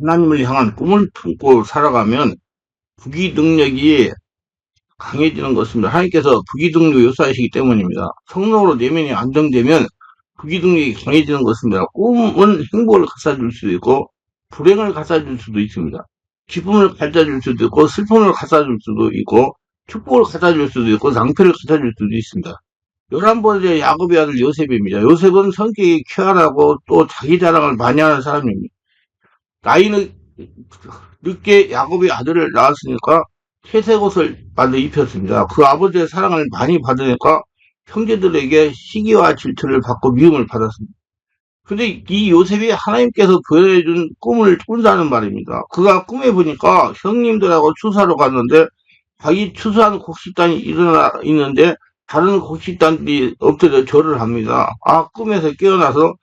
하나님을 향한 꿈을 품고 살아가면 부귀 능력이 강해지는 것입니다. 하나님께서 부귀 능력 요사이시기 때문입니다. 성령으로 내면이 안정되면 부귀 능력이 강해지는 것입니다. 꿈은 행복을 갖다 줄 수도 있고 불행을 갖다 줄 수도 있습니다. 기쁨을 갖다 줄 수도 있고 슬픔을 갖다 줄 수도 있고 축복을 갖다 줄 수도 있고 낭패를 갖다 줄 수도 있습니다. 11번째 야곱의 아들 요셉입니다. 요셉은 성격이 쾌활하고 또 자기 자랑을 많이 하는 사람입니다. 나이는 늦게 야곱의 아들을 낳았으니까 회색 옷을 많이 입혔습니다. 그 아버지의 사랑을 많이 받으니까 형제들에게 시기와 질투를 받고 미움을 받았습니다. 근데 이 요셉이 하나님께서 보여준 꿈을 꾼다는 말입니다. 그가 꿈에 보니까 형님들하고 추사로 갔는데 자기 추수한 곡식단이 일어나 있는데 다른 곡식단들이 엎드려 절을 합니다. 꿈에서 깨어나서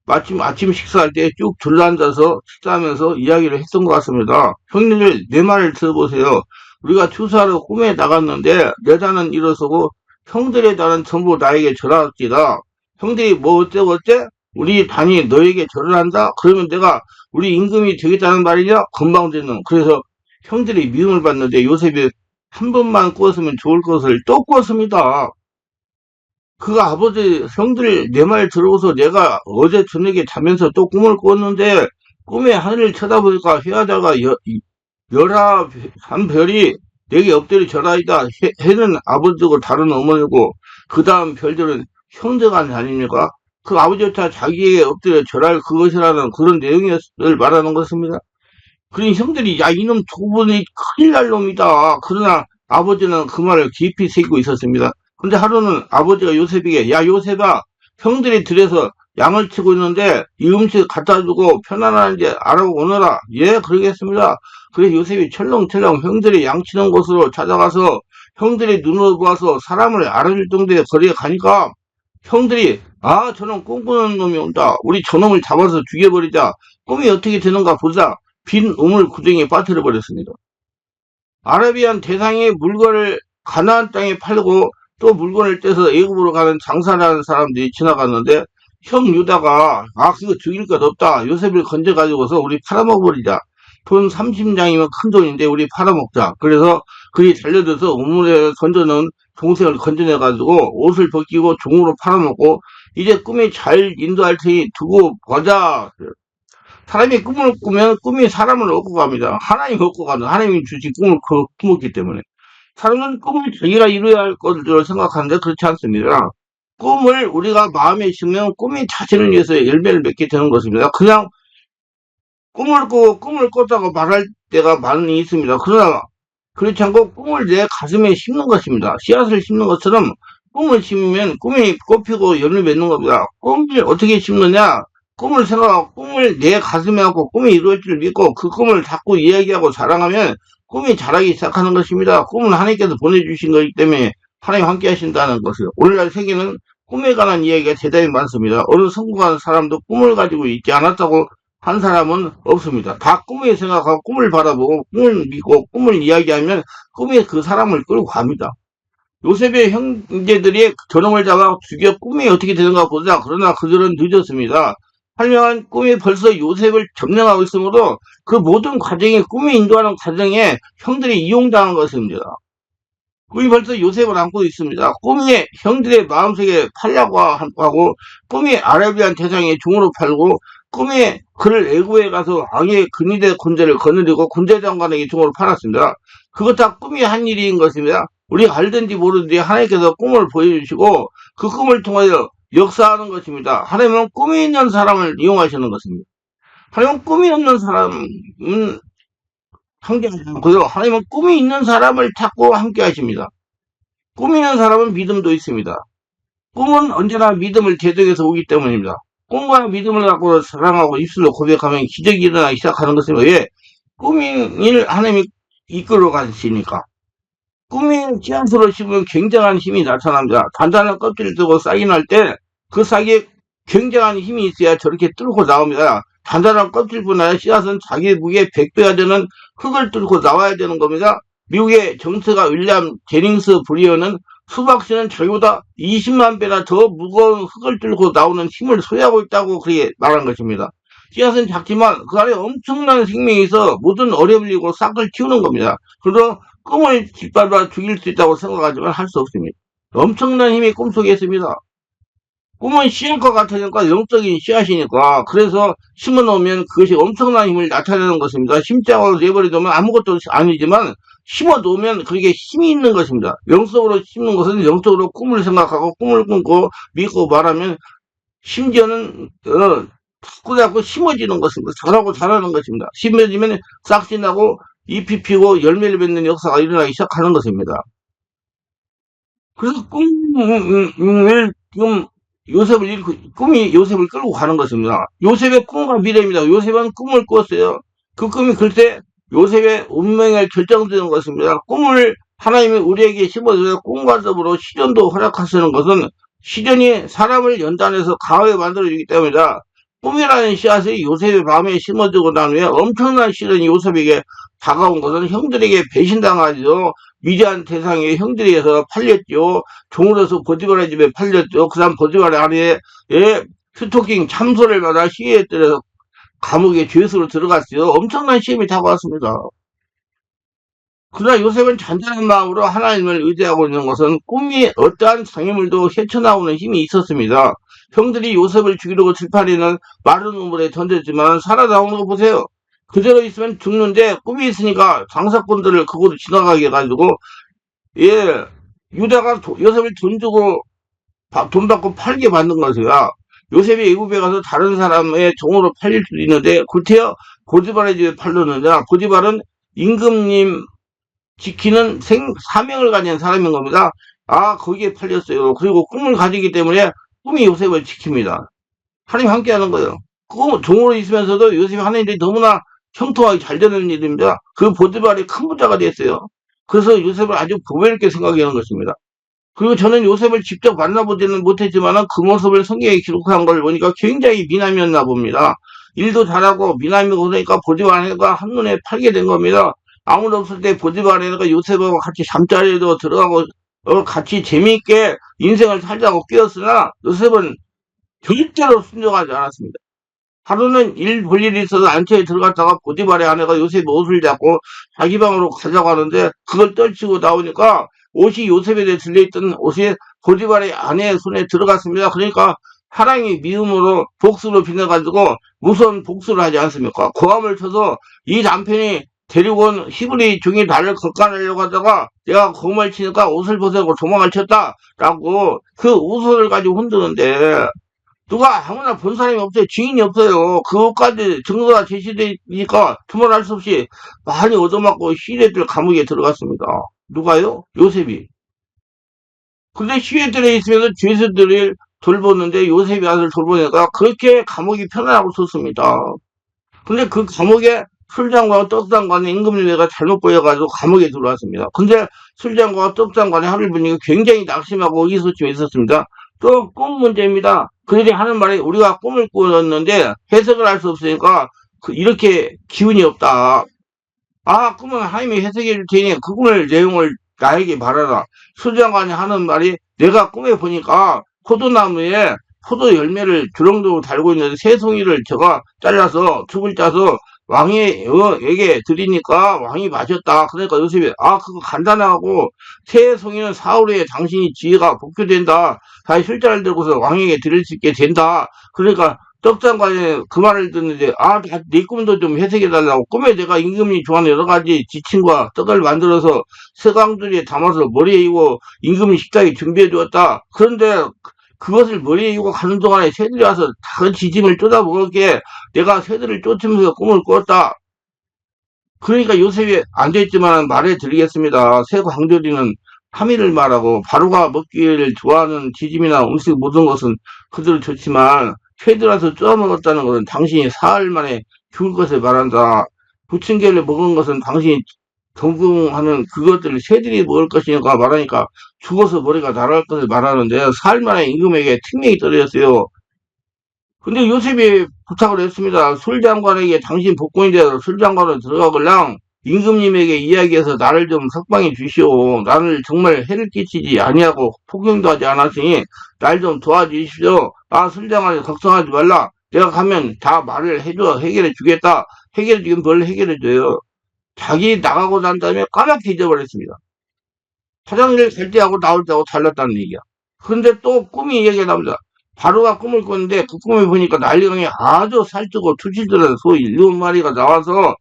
마침 아침 식사할 때 쭉 둘러앉아서 식사하면서 이야기를 했던 것 같습니다. 형님들, 내 말을 들어보세요. 우리가 추수하러 꿈에 나갔는데 내 단은 일어서고 형들의 단은 전부 나에게 절하지다. 형들이 뭐 어쩌고 어째? 우리 단이 너에게 절을 한다? 그러면 내가 우리 임금이 되겠다는 말이냐? 건방지는. 그래서 형들이 미움을 받는데 요셉이 한 번만 꾸었으면 좋을 것을 또 꾸었습니다. 그가 아버지 형들 내 말 들어서 내가 어제 저녁에 자면서 또 꿈을 꿨는데 꿈에 하늘을 쳐다보니까 해하다가 열한 별이 내게 엎드려 절하이다. 해는 아버지고 다른 어머니고 그 다음 별들은 형제가 아닙니까? 그 아버지가 자기에게 엎드려 절할 그것이라는 그런 내용을 말하는 것입니다. 그러니 형들이 야 이놈 저분이 큰일 날 놈이다. 그러나 아버지는 그 말을 깊이 새기고 있었습니다. 근데 하루는 아버지가 요셉에게 야 요셉아 형들이 들에서 양을 치고 있는데 이 음식 갖다 주고 편안한지 알아보고 오너라. 예 그러겠습니다. 그래서 요셉이 철렁철렁 형들이 양 치는 곳으로 찾아가서 형들이 눈으로 보아서 사람을 알아줄 정도의 거리에 가니까 형들이 저놈 꿈꾸는 놈이 온다. 우리 저놈을 잡아서 죽여버리자. 꿈이 어떻게 되는가 보자. 빈 우물 구덩이에 빠뜨려 버렸습니다. 아라비안 대상이 물건을 가나안 땅에 팔고 또 물건을 떼서 애굽으로 가는 장사라는 사람들이 지나갔는데 형 유다가 그거 죽일 것 없다. 요셉을 건져가지고서 우리 팔아먹어버리자. 돈 30냥이면 큰 돈인데 우리 팔아먹자. 그래서 그리 달려들어서 우물에 건져놓은 동생을 건져내가지고 옷을 벗기고 종으로 팔아먹고 이제 꿈이 잘 인도할 테니 두고 보자. 사람이 꿈을 꾸면 꿈이 사람을 얻고 갑니다. 하나님 얻고 가는 하나님이 주신 꿈을 꾸었기 때문에 사람은 꿈을 자기가 이루어야 할 것을 생각하는데 그렇지 않습니다. 꿈을 우리가 마음에 심으면 꿈이 자신을 위해서 열매를 맺게 되는 것입니다. 그냥 꿈을 꾸고 꿈을 꿨다고 말할 때가 많이 있습니다. 그러나 그렇지 않고 꿈을 내 가슴에 심는 것입니다. 씨앗을 심는 것처럼 꿈을 심으면 꿈이 꽃피고 열매 맺는 겁니다. 꿈을 어떻게 심느냐? 꿈을 생각하고 꿈을 내 가슴에 안고 꿈이 이루어질 줄 믿고 그 꿈을 자꾸 이야기하고 자랑하면 꿈이 자라기 시작하는 것입니다. 꿈은 하나님께서 보내주신 것이기 때문에 하나님 함께 하신다는 것이요. 오늘날 세계는 꿈에 관한 이야기가 대단히 많습니다. 어느 성공한 사람도 꿈을 가지고 있지 않았다고 한 사람은 없습니다. 다 꿈을 생각하고 꿈을 바라보고 꿈을 믿고 꿈을 이야기하면 꿈이 그 사람을 끌고 갑니다. 요셉의 형제들이 저놈을 잡아 죽여 꿈이 어떻게 되는가 보자. 그러나 그들은 늦었습니다. 활명한 꿈이 벌써 요셉을 점령하고 있으므로 그 모든 과정이 꿈이 인도하는 과정에 형들이 이용당한 것입니다. 꿈이 벌써 요셉을 안고 있습니다. 꿈이 형들의 마음속에 팔려고 하고 꿈이 아라비안 대상의 종으로 팔고 꿈이 그를 애굽에 가서 왕의 근위대 군대를 거느리고 군대 장관에게 종으로 팔았습니다. 그것 다 꿈이 한 일인 것입니다. 우리가 알든지 모르든지 하나님께서 꿈을 보여주시고 그 꿈을 통하여 역사하는 것입니다. 하나님은 꿈이 있는 사람을 이용하시는 것입니다. 하나님은 꿈이 없는 사람은 함께하지 않고요. 하나님은 꿈이 있는 사람을 찾고 함께하십니다. 꿈이 있는 사람은 믿음도 있습니다. 꿈은 언제나 믿음을 대적해서 오기 때문입니다. 꿈과 믿음을 갖고 사랑하고 입술로 고백하면 기적이 일어나기 시작하는 것입니다. 왜? 꿈을 하나님이 이끌어 가시니까. 꿈이 씨앗으로 심으면 굉장한 힘이 나타납니다. 단단한 껍질을 두고 싹이 날 때 그 싹에 굉장한 힘이 있어야 저렇게 뚫고 나옵니다. 단단한 껍질뿐 아니라 씨앗은 자기 무게 100배가 되는 흙을 뚫고 나와야 되는 겁니다. 미국의 정치가 윌리엄 제닝스 브리어는 수박씨는 자기보다 20만 배나 더 무거운 흙을 뚫고 나오는 힘을 소유하고 있다고 그렇게 말한 것입니다. 씨앗은 작지만 그 안에 엄청난 생명이 있어 모든 어려울리고 싹을 틔우는 겁니다. 그래서 꿈을 짓밟아 죽일 수 있다고 생각하지만 할 수 없습니다. 엄청난 힘이 꿈속에 있습니다. 꿈은 씨앗과 같으니까 영적인 씨앗이니까 그래서 심어놓으면 그것이 엄청난 힘을 나타내는 것입니다. 심장으로 내버려두면 아무것도 아니지만 심어놓으면 그게 힘이 있는 것입니다. 영적으로 심는 것은 영적으로 꿈을 생각하고 꿈을 꾸고 믿고 말하면 심지어는 자꾸 심어지는 것입니다. 자라는 것입니다. 심어지면 싹이 나고 잎이 피고 열매를 맺는 역사가 일어나기 시작하는 것입니다. 그래서 꿈을 지금 꿈이 요셉을 끌고 가는 것입니다. 요셉의 꿈과 미래입니다. 요셉은 꿈을 꾸었어요. 그 꿈이 글쎄 요셉의 운명을 결정되는 것입니다. 꿈을 하나님이 우리에게 심어줘서 꿈과 더불어 시련도 허락하시는 것은 시련이 사람을 연단해서 강하게 만들어주기 때문이다. 꿈이라는 씨앗이 요셉의 마음에 심어지고 난 후에 엄청난 시련이 요셉에게 다가온 것은 형들에게 배신당하죠. 미디안 대상의 형들에게서 팔렸죠. 종으로서 보디발의 집에 팔렸죠. 그 다음 보디발의 아내의 스토킹 참소를 받아 시기에 때려서 감옥에 죄수로 들어갔어요. 엄청난 시험이 다가왔습니다. 그러나 요셉은 잔잔한 마음으로 하나님을 의지하고 있는 것은 꿈이 어떠한 장애물도 헤쳐나오는 힘이 있었습니다. 형들이 요셉을 죽이려고 들판에는 마른 우물에 던졌지만 살아나오는 거 보세요. 그대로 있으면 죽는데 꿈이 있으니까 장사꾼들을 그곳으로 지나가게 해가지고 유다가 요셉을 돈 주고 돈 받고 팔게 만든 것이야. 요셉이 애굽에 가서 다른 사람의 종으로 팔릴 수도 있는데 굴테어 보디발의 집에 팔렸는데 보디발은 임금님 지키는 사명을 가진 사람인 겁니다. 거기에 팔렸어요. 그리고 꿈을 가지기 때문에 꿈이 요셉을 지킵니다. 하나님 함께하는 거예요. 꿈 종으로 있으면서도 요셉이 하나님들이 너무나 형통하게 잘 되는 일입니다. 그 보디발이 큰 부자가 됐어요. 그래서 요셉을 아주 보배롭게 생각하는 것입니다. 그리고 저는 요셉을 직접 만나보지는 못했지만 그 모습을 성경에 기록한 걸 보니까 굉장히 미남이었나 봅니다. 일도 잘하고 미남이고 그러니까 보디발가 한눈에 팔게 된 겁니다. 아무도 없을 때 보디발가 요셉하고 같이 잠자리에도 들어가고 같이 재미있게 인생을 살자고 끼었으나 요셉은 절대로 순종하지 않았습니다. 하루는 일 볼 일이 있어서 안채에 들어갔다가 보디발의 아내가 요셉의 옷을 잡고 자기 방으로 가자고 하는데 그걸 떨치고 나오니까 옷이 요셉에 대해 들려있던 옷이 보디발의 아내의 손에 들어갔습니다. 그러니까 사랑이 미움으로 복수로 변해가지고 무서운 복수를 하지 않습니까? 고함을 쳐서 이 남편이 데리고 온 히브리 종이 나를 걷어내려고 하다가 내가 고함을 치니까 옷을 벗어고 도망을 쳤다라고 그 우선을 가지고 흔드는데 누가 아무나 본 사람이 없어요. 증인이 없어요. 그것까지 증거가 제시되니까 두말할 수 없이 많이 얻어맞고 시내들 감옥에 들어갔습니다. 누가요? 요셉이. 근데 시내들에 있으면서 죄수들을 돌보는데 요셉이 아들 돌보니까 그렇게 감옥이 편안하고 좋습니다. 근데 그 감옥에 술장관과 떡장관의 임금님가 잘못 보여가지고 감옥에 들어왔습니다. 근데 술장관과 떡장관의 하늘 분위기가 굉장히 낙심하고 의기소침해 있었습니다. 또 꿈 문제입니다. 그들이 하는 말이 우리가 꿈을 꾸었는데 해석을 할 수 없으니까 이렇게 기운이 없다. 꿈은 하나님이 해석해 줄 테니 그 꿈을 내용을 나에게 말하라. 술장관이 하는 말이 내가 꿈에 보니까 포도나무에 포도 열매를 주렁주렁 달고 있는데 새 송이를 제가 잘라서 죽을 짜서 왕에게 드리니까 왕이 마셨다. 그러니까 요셉이 그거 간단하고 새 송이는 사흘 후에 당신이 지혜가 복교된다. 다시 술자를 들고서 왕에게 드릴 수 있게 된다. 그러니까 떡장관이 그 말을 듣는데 네 꿈도 좀 해석해달라고. 꿈에 내가 임금이 좋아하는 여러 가지 지침과 떡을 만들어서 세강두리에 담아서 머리에 이고 임금이 식탁에 준비해 주었다. 그런데 그것을 머리에 이고 가는 동안에 새들이 와서 다 지짐을 쫓아 먹을게 내가 새들을 쫓으면서 꿈을 꾸었다. 그러니까 요셉이 안 됐지만 말해 드리겠습니다. 새 광조리는 3일을 말하고 바로가 먹기를 좋아하는 지짐이나 음식 모든 것은 그대로 좋지만 새들 와서 쫓아 먹었다는 것은 당신이 사흘 만에 죽을 것을 말한다. 부침개를 먹은 것은 당신이 동궁하는 그것들을 새들이 먹을 것이니까 말하니까 죽어서 머리가 날아갈 것을 말하는데 사흘 만에 임금에게 특명이 떨어졌어요. 근데 요셉이 부탁을 했습니다. 술장관에게 당신 복권이 되어서 술장관으로 들어가걸랑 임금님에게 이야기해서 나를 좀 석방해 주시오. 나를 정말 해를 끼치지 아니하고 폭행도 하지 않았으니 날 좀 도와주십시오. 술장관이 걱정하지 말라. 내가 가면 다 말을 해줘. 해결해 주겠다. 해결해 주긴 뭘 해결해 줘요. 자기 나가고 난 다음에 까맣게 잊어버렸습니다. 화장실 갈 때하고 나올 때하고 달랐다는 얘기야. 근데 또 꿈이 얘기가 나옵니다. 바로가 꿈을 꿨는데 그 꿈을 보니까 난리강에 아주 살찌고 투실들은 소 7마리가 나와서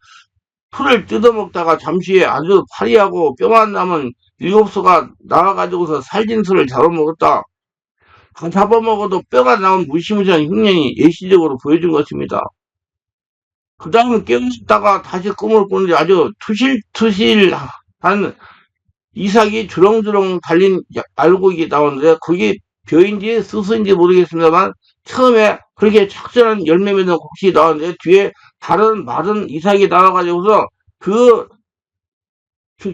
풀을 뜯어먹다가 잠시 후에 아주 파리하고 뼈만 남은 7소가 나와가지고서 살진 소를 잡아먹었다. 다 잡아먹어도 뼈가 나온 무시무시한 흉년이 예시적으로 보여준 것입니다. 그 다음에 깨어났다가 다시 꿈을 꾸는데 아주 투실투실한 이삭이 주렁주렁 달린 알곡이 나오는데 그게 벼인지 스스인지 모르겠습니다만 처음에 그렇게 착전한 열매 맺는 곡식이 나오는데 뒤에 다른 마른 이삭이 나와가지고서 그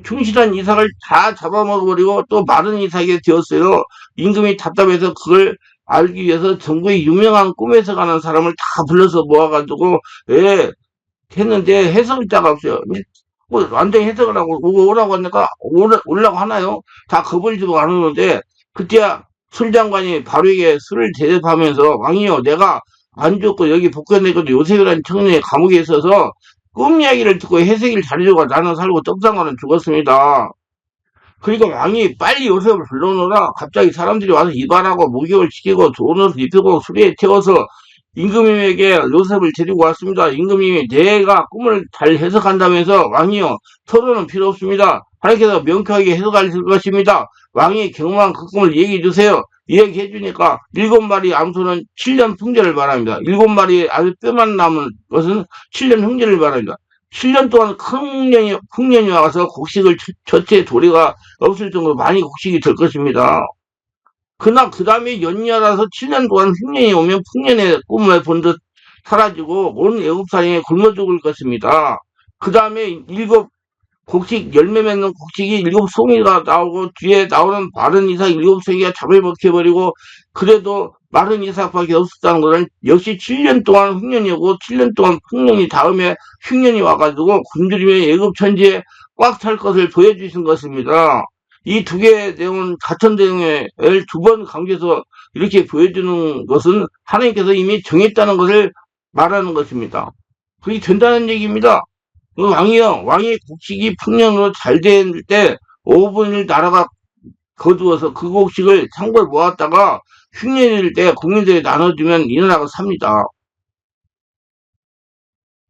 충실한 이삭을 다 잡아먹어버리고 또 마른 이삭이 되었어요. 임금이 답답해서 그걸 알기 위해서 전국의 유명한 꿈에서 가는 사람을 다 불러서 모아가지고 예, 했는데 해석자가 없어요. 뭐 완전히 해석을 하고 오라고 하니까 오라고 하나요? 다 겁을 주고 안 오는데 그때야 술장관이 바로에게 술을 대접하면서 왕이요 내가 안 죽고 여기 복권했거든 요셉이라는 청년이 감옥에 있어서 꿈 이야기를 듣고 해석을 잘해주고 나는 살고 떡상관은 죽었습니다. 그러니까 왕이 빨리 요셉을 불러놓으라 갑자기 사람들이 와서 이발하고 목욕을 시키고 좋은 옷을 입히고 수레에 태워서 임금님에게 요셉을 데리고 왔습니다. 임금님이 내가 꿈을 잘 해석한다면서 왕이요 토론은 필요 없습니다. 하나님께서 명쾌하게 해석할 것입니다. 왕이 경험한 그 꿈을 얘기해 주세요. 이야기해 주니까 7마리 암소는 7년 풍년을 말합니다. 7마리 아주 뼈만 남은 것은 7년 흥년을 말합니다. 7년 동안 큰 풍년이 와서 곡식을 저체 도리가 없을 정도로 많이 곡식이 될 것입니다. 그 다음에 연이어라서 7년 동안 흉년이 오면 풍년의 꿈을 본 듯 사라지고 온 애국사령에 굶어 죽을 것입니다. 그 다음에 곡식, 열매 맺는 곡식이 7송이가 나오고 뒤에 나오는 마른 이삭 7송이가 잡을 먹혀버리고 그래도 마른 이삭밖에 없었다는 것은 역시 7년 동안 흉년이 오고 7년 동안 풍년이 다음에 흉년이 와가지고 굶주림의 애국천지에 꽉 찰 것을 보여주신 것입니다. 이 두 개의 내용은 같은 내용을 두 번 강조해서 이렇게 보여주는 것은 하나님께서 이미 정했다는 것을 말하는 것입니다. 그게 된다는 얘기입니다. 왕이 곡식이 풍년으로 잘 될 때 5분을 나라가 거두어서 그 곡식을 창고에 모았다가 흉년일 때 국민들이 나눠주면 이 나라가 삽니다.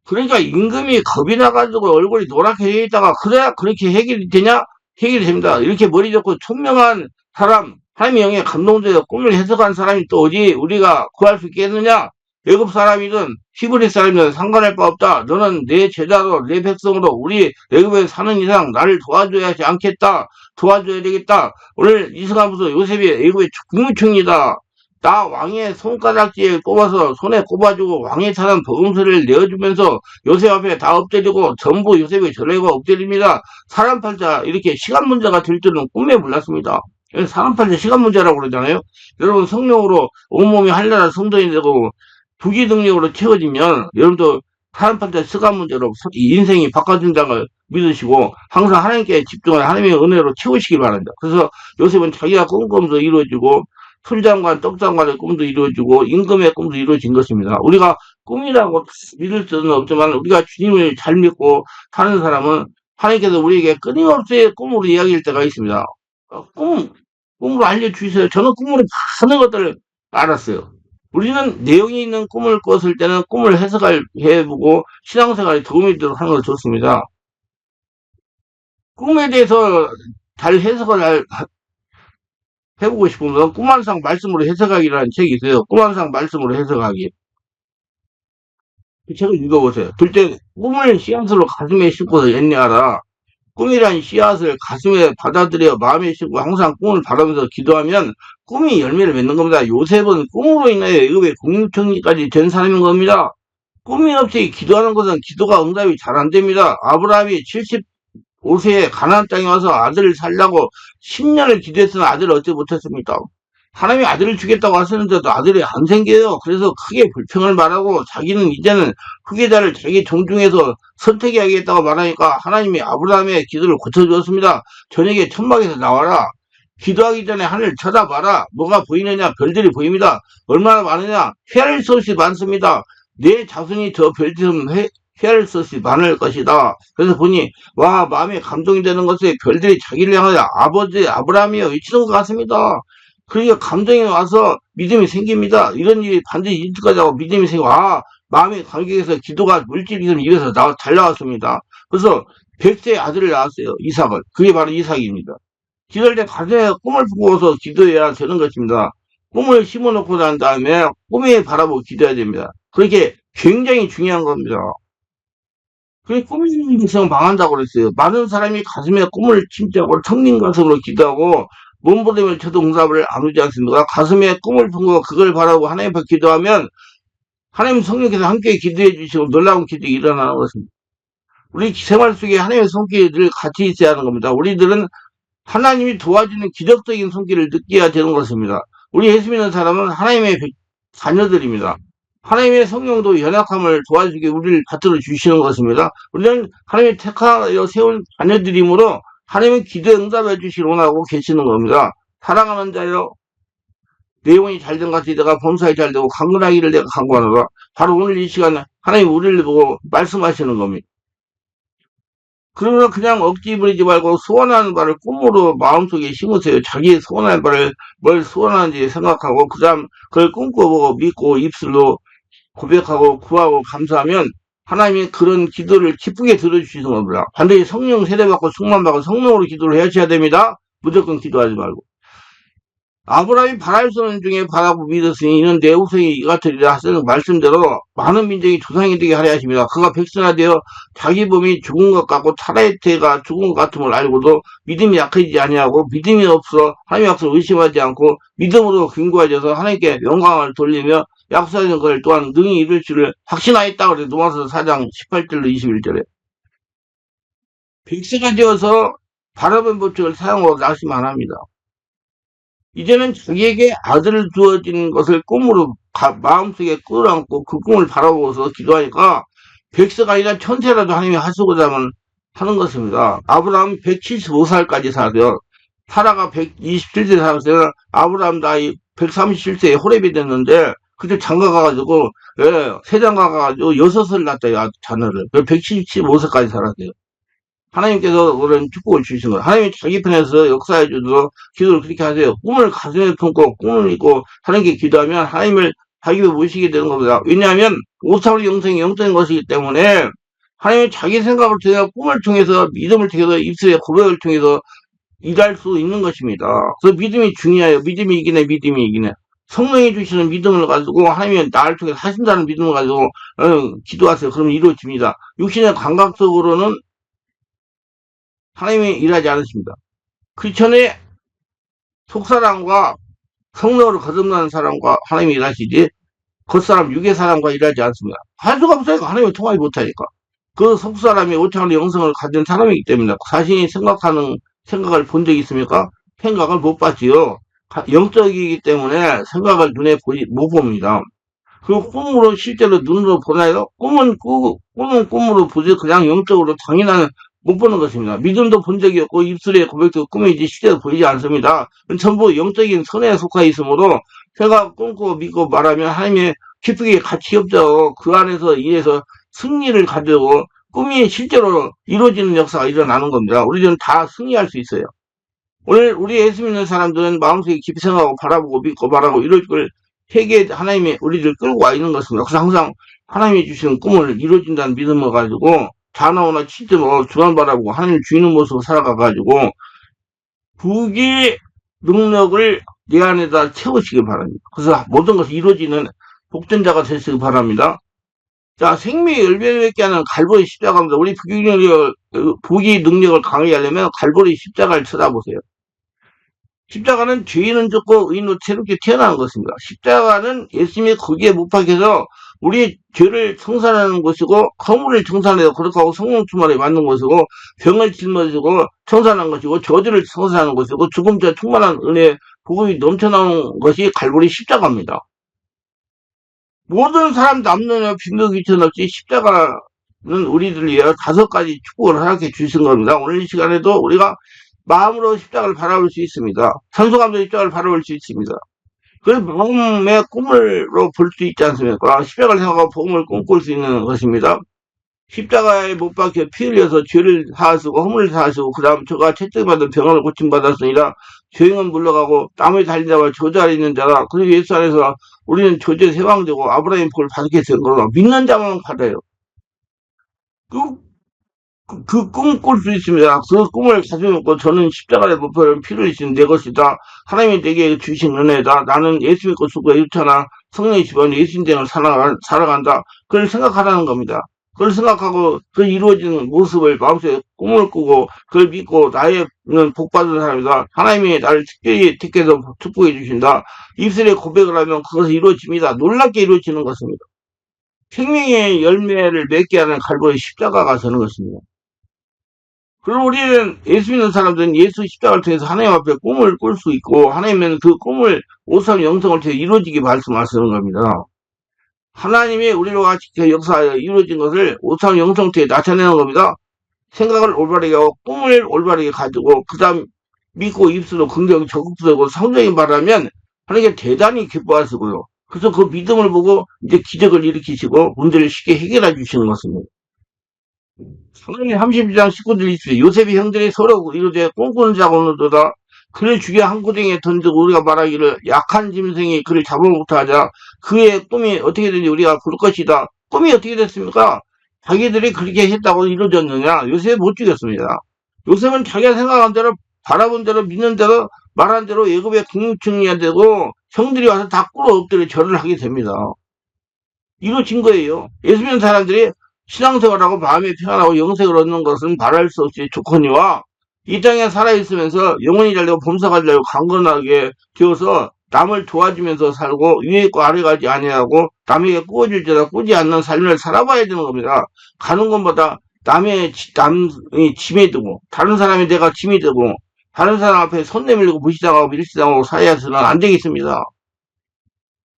그러니까 임금이 겁이 나가지고 얼굴이 노랗게 되어 있다가 그래야 그렇게 해결이 되냐? 해결이 됩니다. 이렇게 머리 좋고 총명한 사람, 하나님의 영에 감동되어 꿈을 해석한 사람이 또 어디 우리가 구할 수 있겠느냐? 애굽 사람이든 히브리 사람이든 상관할 바 없다. 너는 내 제자로 내 백성으로 우리 애굽에 사는 이상 나를 도와줘야 하지 않겠다. 도와줘야 되겠다. 오늘 이 시간부터 요셉이 애굽의 국무총리다. 나 왕의 손가락지에 꼽아서 손에 꼽아주고 왕의 타는 버금소리를 내어주면서 요셉 앞에 다 엎드리고 전부 요셉의 절레고 엎드립니다. 사람 팔자 이렇게 시간 문제가 될 줄은 꿈에 몰랐습니다. 사람 팔자 시간 문제라고 그러잖아요. 여러분 성령으로 온몸이 한나라 성전이 되고 부기능력으로 채워지면 여러분도 사람 팔자 시간 문제로 인생이 바꿔준다는 걸 믿으시고 항상 하나님께 집중하는 하나님의 은혜로 채우시길 바랍니다. 그래서 요셉은 자기가 꿈꿔도 이루어지고 술장관, 떡장관의 꿈도 이루어지고 임금의 꿈도 이루어진 것입니다. 우리가 꿈이라고 믿을 수는 없지만 우리가 주님을 잘 믿고 사는 사람은 하나님께서 우리에게 끊임없이 꿈으로 이야기할 때가 있습니다. 꿈으로 알려주세요. 저는 꿈으로 많은 것들을 알았어요. 우리는 내용이 있는 꿈을 꿨을 때는 꿈을 해보고 신앙생활에 도움이 되도록 하는 걸 좋습니다. 꿈에 대해서 잘 해석을 해보고 싶으면 꿈환상 말씀으로 해석하기라는 책이 있어요. 꿈환상 말씀으로 해석하기. 그 책을 읽어보세요. 둘째, 꿈을 씨앗으로 가슴에 심고서 인내하라. 꿈이란 씨앗을 가슴에 받아들여 마음에 심고 항상 꿈을 바라면서 기도하면 꿈이 열매를 맺는 겁니다. 요셉은 꿈으로 인하여 애굽의 국무총리까지 된 사람인 겁니다. 꿈이 없이 기도하는 것은 기도가 응답이 잘 안 됩니다. 아브라함이 75세에 가나안 땅에 와서 아들을 살려고 10년을 기도했으나 아들을 얻지 못했습니다. 하나님이 아들을 주겠다고 하셨는데도 아들이 안 생겨요. 그래서 크게 불평을 말하고 자기는 이제는 후계자를 자기 존중해서 선택해야겠다고 말하니까 하나님이 아브라함의 기도를 고쳐주었습니다. 저녁에 천막에서 나와라. 기도하기 전에 하늘 쳐다봐라. 뭐가 보이느냐? 별들이 보입니다. 얼마나 많으냐? 헤아릴 수 없이 많습니다. 내 자손이 저 별들은 헤아릴 수 없이 많을 것이다. 그래서 보니 와, 마음에 감동이 되는 것에 별들이 자기를 향하여 아버지 아브라함이여 외치는 것 같습니다. 그러니까 감동이 와서 믿음이 생깁니다. 이런 일이 반드시 있을 거라고 믿음이 생기고, 마음의 감격에서 기도가 물질이 입에서 잘 나왔습니다. 그래서 100세의 아들을 낳았어요. 이삭을. 그게 바로 이삭입니다. 기도할 때 가슴에 꿈을 품고서 기도해야 되는 것입니다. 꿈을 심어놓고 난 다음에 꿈에 바라보고 기도해야 됩니다. 그렇게 굉장히 중요한 겁니다. 그게 꿈이 있으면 망한다고 그랬어요. 많은 사람이 가슴에 꿈을 침자고 청린 가슴으로 기도하고 몸부림을 쳐도 응답을 안 오지 않습니까? 가슴에 꿈을 품고 그걸 바라보고 하나님 앞에 기도하면 하나님 성령께서 함께 기도해 주시고 놀라운 기도가 일어나는 것입니다. 우리 생활 속에 하나님의 손길이 늘 같이 있어야 하는 겁니다. 우리들은 하나님이 도와주는 기적적인 손길을 느껴야 되는 것입니다. 우리 예수 믿는 사람은 하나님의 자녀들입니다. 하나님의 성령도 연약함을 도와주기 우리를 받들어 주시는 것입니다. 우리는 하나님의 택하여 세운 자녀들이므로 하나님은 기도에 응답해 주시길 원하고 계시는 겁니다. 사랑하는 자여, 내 영혼이 잘된 같이 내가 범사에 잘되고 강건하기를 내가 강구하노라. 바로 오늘 이 시간에 하나님 우리를 보고 말씀하시는 겁니다. 그러면 그냥 억지 부리지 말고 소원하는 바를 꿈으로 마음속에 심으세요. 자기 소원하는 바를 뭘 소원하는지 생각하고 그 다음 그걸 꿈꿔보고 믿고 입술로 고백하고 구하고 감사하면 하나님이 그런 기도를 기쁘게 들어주시는 겁니다. 반드시 성령 세례받고 충만받고 성령으로 기도를 하셔야 됩니다. 무조건 기도하지 말고. 아브라함이 바랄 수 없는 중에 바라고 믿었으니 이는 내 후손이 이같으리라 하시는 말씀대로 많은 민족이 조상이 되게 하려 하십니다. 그가 백성화되어 자기 몸이 죽은 것 같고 타라의 태가 죽은 것 같음을 알고도 믿음이 약해지지 아니하고 믿음이 없어 하나님의 약속을 의심하지 않고 믿음으로 견고해져서 하나님께 영광을 돌리며 약속하는 것을 또한 능히 이룰 줄을 확신하였다. 그래서 로마서 4장 18절로 21절에 백성화 되어서 바라본 법칙을 사용하고 낙심 안 합니다. 이제는 자기에게 아들을 주어진 것을 꿈으로 마음속에 끌어안고 그 꿈을 바라보고서 기도하니까 백세가 아니라 천세라도 하나님이 하시고자 하는 것입니다. 아브라함 175살까지 살았어요. 사라가 127세 살았어요. 아브라함 나이 137세에 호렙이 됐는데 그때 장가가가지고 세장가가가지고 6을 낳았대요. 자녀를. 175세까지 살았어요. 하나님께서 그런 축복을 주신 거예요. 하나님이 자기 편에서 역사해 주도록 기도를 그렇게 하세요. 꿈을 가슴에 품고 꿈을 잊고 하나님께 기도하면 하나님을 자기도 모시게 되는 겁니다. 왜냐하면 오사울 영생이 영적인 것이기 때문에 하나님이 자기 생각을 통해서 꿈을 통해서 믿음을 통해서 입술의 고백을 통해서 일할 수 있는 것입니다. 그래서 믿음이 중요해요. 믿음이 이기네, 믿음이 이기네. 성령이 주시는 믿음을 가지고 하나님이 나를 통해서 하신다는 믿음을 가지고 기도하세요. 그러면 이루어집니다. 육신의 감각적으로는 하나님이 일하지 않으십니다. 크리스천의 속사람과 성령으로 거듭나는 사람과 하나님이 일하시지 겉사람 육의 사람과 일하지 않습니다. 할 수가 없어요. 하나님이 통하지 못하니까. 그 속사람이 오창의 영성을 가진 사람이기 때문에 자신이 생각하는 생각을 본 적이 있습니까? 생각을 못 봤지요. 영적이기 때문에 생각을 눈에 못 봅니다. 그 꿈으로 실제로 눈으로 보나요? 꿈은 꿈으로 보지 그냥 영적으로 당연한 못 보는 것입니다. 믿음도 본 적이 없고 입술의 고백도 꿈이지 실제로 보이지 않습니다. 전부 영적인 선에 속해 있으므로 생각 꿈꾸고 믿고 말하면 하나님의 기쁘게 같이 없죠. 그 안에서 일해서 승리를 가지고 꿈이 실제로 이루어지는 역사가 일어나는 겁니다. 우리는 다 승리할 수 있어요. 오늘 우리 예수 믿는 사람들은 마음속에 깊이 생각하고 바라보고 믿고 말하고 이럴 걸 세계에 하나님이 우리를 끌고 와 있는 것입니다. 그래서 항상 하나님이 주시는 꿈을 이루어진다는 믿음을 가지고 자나오나 치즈로 주만 바라보고 하나님 주인의 모습으로 살아가가지고 부귀 능력을 내 안에다 채우시기 바랍니다. 그래서 모든 것이 이루어지는 복된 자가 되시기 바랍니다. 자, 생명의 열매를 맺게 하는 갈보리 십자가입니다. 우리 부귀 능력을 강하게 하려면 갈보리 십자가를 쳐다보세요. 십자가는 죄인은 죽고 의인으로 새롭게 태어나는 것입니다. 십자가는 예수님이 거기에 못 박혀서 우리 죄를 청산하는 것이고 허물을 청산해서 거룩하고 성령 충만에 맞는 것이고 병을 짊어지고 청산하는 것이고 저주를 청산하는 것이고 죽음자 충만한 은혜 복음이 넘쳐나오는 것이 갈보리 십자가입니다. 모든 사람 남녀 빈도 귀천 없이 십자가는 우리들 위해 5가지 축복을 허락해 주신 겁니다. 오늘 이 시간에도 우리가 마음으로 십자가를 바라볼 수 있습니다. 산소감도 십자가를 바라볼 수 있습니다. 그래서 마음의 꿈으로 볼 수 있지 않습니까? 십자가를 생각하고 복음을 꿈꿀 수 있는 것입니다. 십자가에 못 박혀 피 흘려서 죄를 사하시고 허물을 사하시고 그 다음 저가 채찍받은 병을 고침받았으니라 죄인은 물러가고 땀을 달린 자와 저주 아래 있는 자라 그리고 예수 안에서 우리는 조주의 세왕되고 아브라함의 복을 받게 된 거로 믿는 자만 받아요. 그 꿈 꿀 수 있습니다. 그 꿈을 가지고 먹고 저는 십자가의 목표를 피를 흘리신 내 것이다. 하나님이 내게 주신 은혜다. 나는 예수 믿고 수고해 좋잖아. 성령의 집안 예수 인생을 살아간다. 그걸 생각하라는 겁니다. 그걸 생각하고 그 이루어지는 모습을 마음속에 꿈을 꾸고 그걸 믿고 나의 복받은 사람이다. 하나님이 나를 특별히 택해서 축복해 주신다. 입술에 고백을 하면 그것이 이루어집니다. 놀랍게 이루어지는 것입니다. 생명의 열매를 맺게 하는 갈보의 십자가가 되는 것입니다. 그리고 우리는 예수 믿는 사람들은 예수 십자가를 통해서 하나님 앞에 꿈을 꿀 수 있고 하나님은 그 꿈을 오삼 영성을 통해 이루어지게 말씀하시는 겁니다. 하나님이 우리로 같이 역사하여 이루어진 것을 오삼 영성 통해 나타내는 겁니다. 생각을 올바르게 하고 꿈을 올바르게 가지고 그 다음 믿고 입술로 긍정이 적극적이고 성적인 말하면 하나님께 대단히 기뻐하시고요. 그래서 그 믿음을 보고 이제 기적을 일으키시고 문제를 쉽게 해결해 주시는 것입니다. 하나님 32장 19절 20절 요셉의 형들이 서로 이르되 꿈꾸는 자가 오늘도다 그를 죽여 한 구덩이에 던지고 우리가 말하기를 약한 짐승이 그를 잡아 못하자 그의 꿈이 어떻게든지 우리가 볼 것이다. 꿈이 어떻게 됐습니까? 자기들이 그렇게 했다고 이루어졌느냐? 요셉 못 죽였습니다. 요셉은 자기가 생각한 대로 바라본 대로 믿는 대로 말한 대로 예굽의 국무총리가 되고 형들이 와서 다 꿇어 엎드려 절을 하게 됩니다. 이루어진 거예요. 예수 믿는 사람들이 신앙생활하고 마음의 평안하고 영생을 얻는 것은 말할 수 없이 조건이와 이 땅에 살아있으면서 영혼이 잘되고 범사가 잘되고 강건하게 되어서 남을 도와주면서 살고 위에 있고 아래 가지 아니하고 남에게 꾸어질지라 꾸지 않는 삶을 살아봐야 되는 겁니다. 가는 곳마다 남이 짐이 되고 다른 사람이 내가 짐이 되고 다른 사람 앞에 손 내밀고 무시당하고 밀시당하고 사회에서는 안 되겠습니다.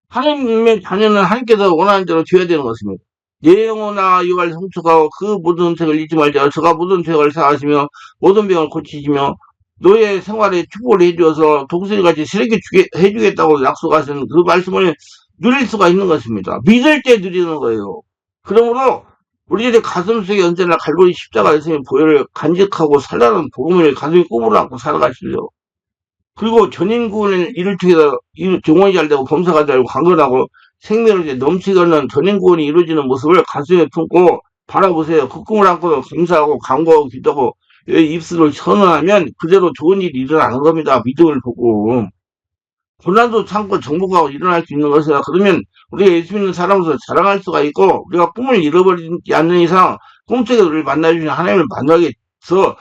하나님의 자녀는 하나님께서 원하는 대로 되어야 되는 것입니다. 내 영혼아 여호와를 성축하고 그 모든 책을 잊지 말자. 저가 모든 책을 사하시며 모든 병을 고치시며 너의 생활에 축복을 해주어서 독수리같이 새롭게 해주겠다고 약속하신 그 말씀을 누릴 수가 있는 것입니다. 믿을 때 누리는 거예요. 그러므로 우리들의 가슴속에 언제나 갈보리 십자가 있으면 보혈을 간직하고 살라는 복음을 가슴에 꿈으로 안고 살아가시죠. 그리고 전인구원을 이를 통해서 정원이 잘되고 범사가 잘되고 강건하고 생명을 이제 넘치게 하는 전인구원이 이루어지는 모습을 가슴에 품고 바라보세요. 그 꿈을 안고 감사하고 간구하고 기도하고 입술을 선언하면 그대로 좋은 일이 일어나는 겁니다. 믿음을 보고. 고난도 참고 정복하고 일어날 수 있는 것이다. 그러면 우리가 예수 믿는 사람으로서 자랑할 수가 있고 우리가 꿈을 잃어버리지 않는 이상 꿈속에 우리를 만나주신 하나님을 만나게 해서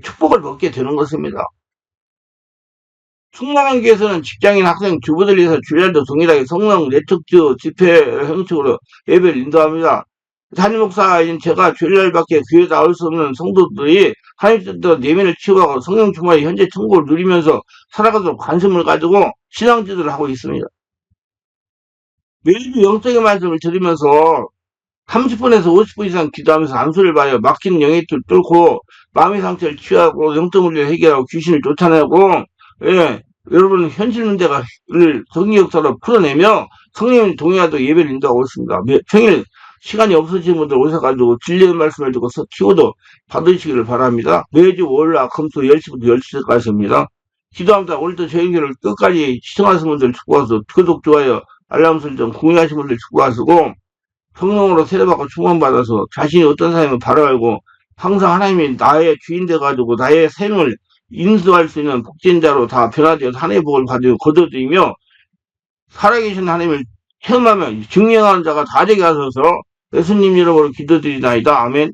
축복을 받게 되는 것입니다. 충만한 교회에서는 직장인, 학생, 주부들 위해서 주일날도 동일하게 성령 내척주 집회 형식으로 예배를 인도합니다. 담임 목사인 제가 주일날밖에 교회에 나올 수 없는 성도들이 하나님 뜻대로 내면을 치유하고 성령 충만의 현재 천국을 누리면서 살아가도록 관심을 가지고 신앙지도를 하고 있습니다. 매주 영적인 말씀을 들으면서 30분에서 50분 이상 기도하면서 암수를 봐요. 막힌 영역을 뚫고 마음의 상처를 치유하고 영적 문제를 해결하고 귀신을 쫓아내고 예, 여러분 현실 문제가 성령 역사로 풀어내며 성령님 동의하도 예배를 인도하고 있습니다. 평일 시간이 없으신 분들 오셔가지고 진리의 말씀을 듣고 키워도 받으시기를 바랍니다. 매주 월화 금토 10시부터 12시까지입니다. 기도합니다. 오늘도 저희 교회를 끝까지 시청하신 분들 축복하시고 구독, 좋아요, 알람 설정 공유하신 분들 축복하시고 성령으로 세례받고 충만받아서 자신이 어떤 사람을 바라알고 항상 하나님이 나의 주인 돼가지고 나의 생을 인수할 수 있는 복진자로 다 변화되어서 하나님의 복을 가지고 거둬들이며 살아계신 하나님을 체험하며 증명하는 자가 다 되게 하소서 예수님 이름으로 기도드리나이다. 아멘.